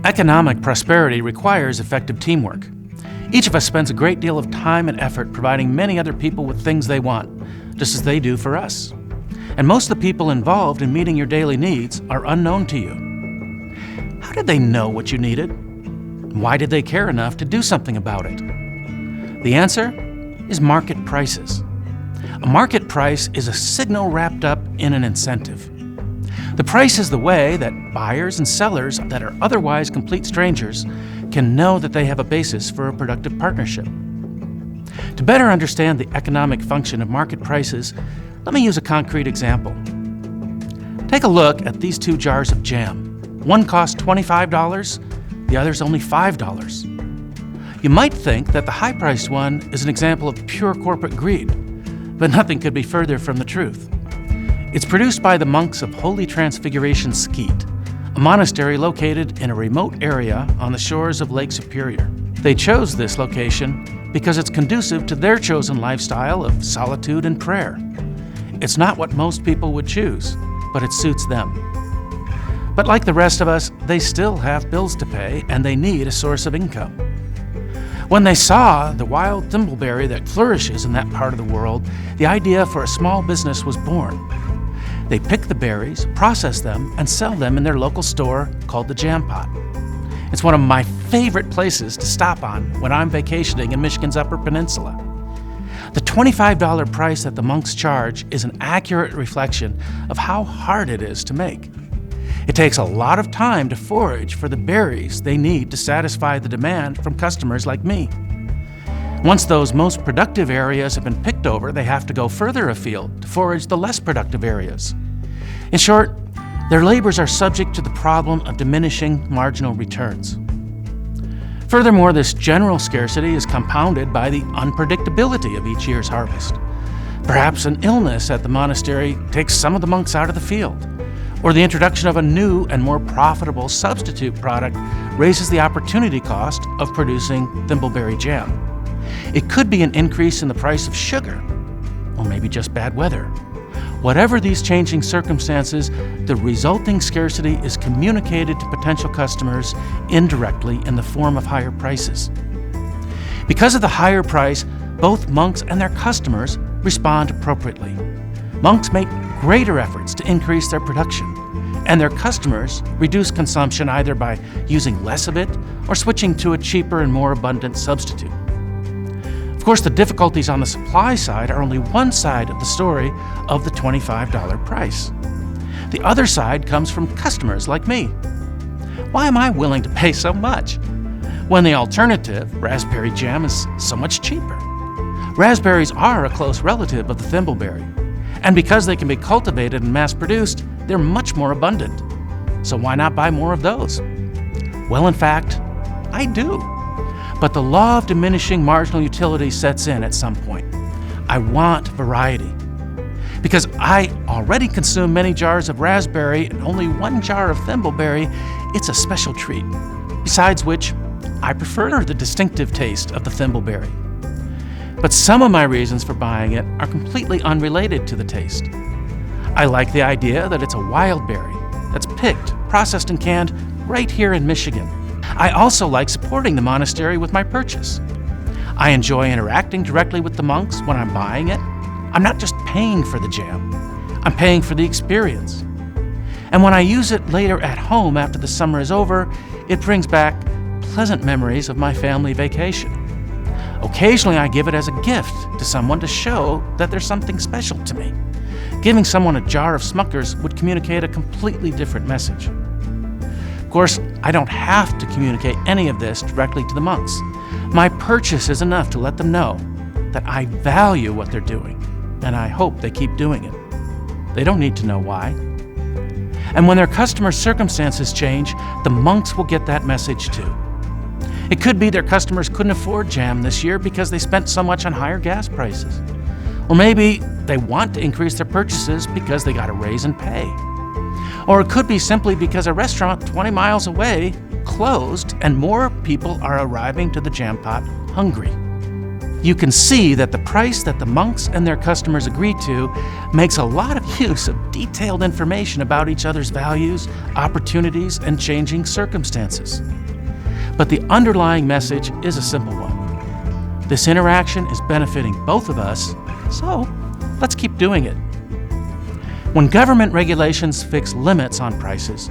Economic prosperity requires effective teamwork. Each of us spends a great deal of time and effort providing many other people with things they want, just as they do for us. And most of the people involved in meeting your daily needs are unknown to you. How did they know what you needed? Why did they care enough to do something about it? The answer is market prices. A market price is a signal wrapped up in an incentive. The price is the way that buyers and sellers that are otherwise complete strangers can know that they have a basis for a productive partnership. To better understand the economic function of market prices, let me use a concrete example. Take a look at these two jars of jam. One costs $25, the other's only $5. You might think that the high-priced one is an example of pure corporate greed, but nothing could be further from the truth. It's produced by the monks of Holy Transfiguration Skeet, a monastery located in a remote area on the shores of Lake Superior. They chose this location because it's conducive to their chosen lifestyle of solitude and prayer. It's not what most people would choose, but it suits them. But like the rest of us, they still have bills to pay and they need a source of income. When they saw the wild thimbleberry that flourishes in that part of the world, the idea for a small business was born. They pick the berries, process them, and sell them in their local store called the Jam Pot. It's one of my favorite places to stop on when I'm vacationing in Michigan's Upper Peninsula. The $25 price that the monks charge is an accurate reflection of how hard it is to make. It takes a lot of time to forage for the berries they need to satisfy the demand from customers like me. Once those most productive areas have been picked over, they have to go further afield to forage the less productive areas. In short, their labors are subject to the problem of diminishing marginal returns. Furthermore, this general scarcity is compounded by the unpredictability of each year's harvest. Perhaps an illness at the monastery takes some of the monks out of the field, or the introduction of a new and more profitable substitute product raises the opportunity cost of producing thimbleberry jam. It could be an increase in the price of sugar, or maybe just bad weather. Whatever these changing circumstances, the resulting scarcity is communicated to potential customers indirectly in the form of higher prices. Because of the higher price, both monks and their customers respond appropriately. Monks make greater efforts to increase their production, and their customers reduce consumption either by using less of it or switching to a cheaper and more abundant substitute. Of course, the difficulties on the supply side are only one side of the story of the $25 price. The other side comes from customers like me. Why am I willing to pay so much when the alternative, raspberry jam, is so much cheaper? Raspberries are a close relative of the thimbleberry, and because they can be cultivated and mass-produced, they're much more abundant. So why not buy more of those? Well, in fact, I do. But the law of diminishing marginal utility sets in at some point. I want variety. Because I already consume many jars of raspberry and only one jar of thimbleberry, it's a special treat. Besides which, I prefer the distinctive taste of the thimbleberry. But some of my reasons for buying it are completely unrelated to the taste. I like the idea that it's a wild berry that's picked, processed, and canned right here in Michigan. I also like supporting the monastery with my purchase. I enjoy interacting directly with the monks when I'm buying it. I'm not just paying for the jam, I'm paying for the experience. And when I use it later at home after the summer is over, it brings back pleasant memories of my family vacation. Occasionally I give it as a gift to someone to show that there's something special to me. Giving someone a jar of Smuckers would communicate a completely different message. Of course, I don't have to communicate any of this directly to the monks. My purchase is enough to let them know that I value what they're doing, and I hope they keep doing it. They don't need to know why. And when their customer circumstances change, the monks will get that message too. It could be their customers couldn't afford jam this year because they spent so much on higher gas prices. Or maybe they want to increase their purchases because they got a raise in pay. Or it could be simply because a restaurant 20 miles away closed and more people are arriving to the Jam Pot hungry. you can see that the price that the monks and their customers agreed to makes a lot of use of detailed information about each other's values, opportunities, and changing circumstances. But the underlying message is a simple one. This interaction is benefiting both of us, so let's keep doing it. When government regulations fix limits on prices,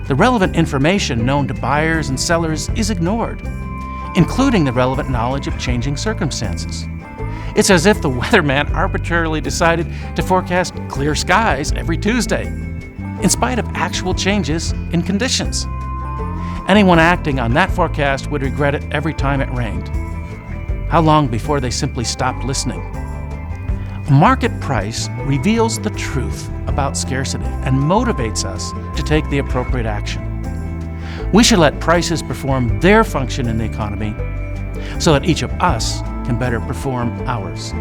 the relevant information known to buyers and sellers is ignored, including the relevant knowledge of changing circumstances. It's as if the weatherman arbitrarily decided to forecast clear skies every Tuesday, in spite of actual changes in conditions. Anyone acting on that forecast would regret it every time it rained. How long before they simply stopped listening? A market price reveals the truth about scarcity and motivates us to take the appropriate action. We should let prices perform their function in the economy so that each of us can better perform ours.